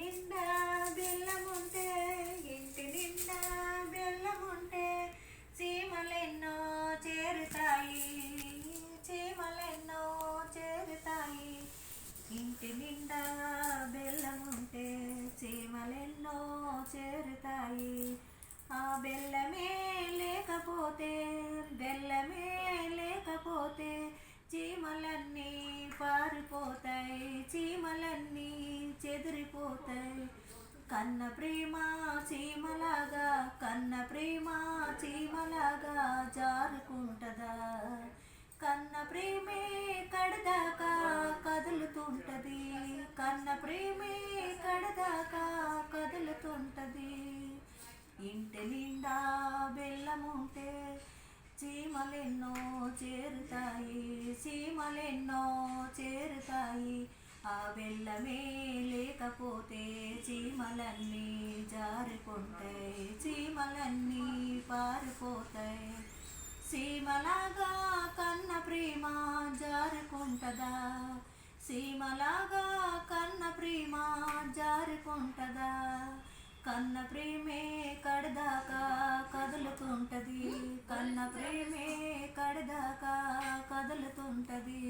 నిండా బెల్లముంటే ఇంటి నిండా బెల్లముంటే చీమలెన్నో చేరుతాయి, చీమలెన్నో చేరుతాయి. ఇంటి నిండా బెల్లముంటే చీమలెన్నో చేరుతాయి. ఆ బెల్లమే లేకపోతే చీమలన్నీ పారిపోతాయి, చీమలన్నీ చెదిరిపోతాయి. కన్న ప్రేమ చీమలాగా, కన్న ప్రేమ చీమలాగా జారుకుంటదా? కన్న ప్రేమే కడదాకా కదులుతుంటది, కన్న ప్రేమే కడదాకా కదులుతుంటది. ఇంటి నిండా బెల్లముంటే చీమలెన్నో చేరుతాయి, చీమలెన్నో చేరుతాయి. ఆ బెల్లమే లేకపోతే చీమలన్నీ జారుకుంటాయి, చీమలన్నీ పారిపోతాయి. సీమలాగా కన్న ప్రేమ జారుకుంటదా? సీమలాగా కన్న ప్రేమ జారుకుంటదా? కన్న ప్రేమే కడదాకా కదులుతుంటది, కన్న ప్రేమే కడదాకా కదులుతుంటది.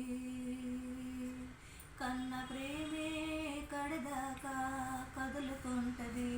కన్న ప్రేమే కడదాకా కదులుతుంటది.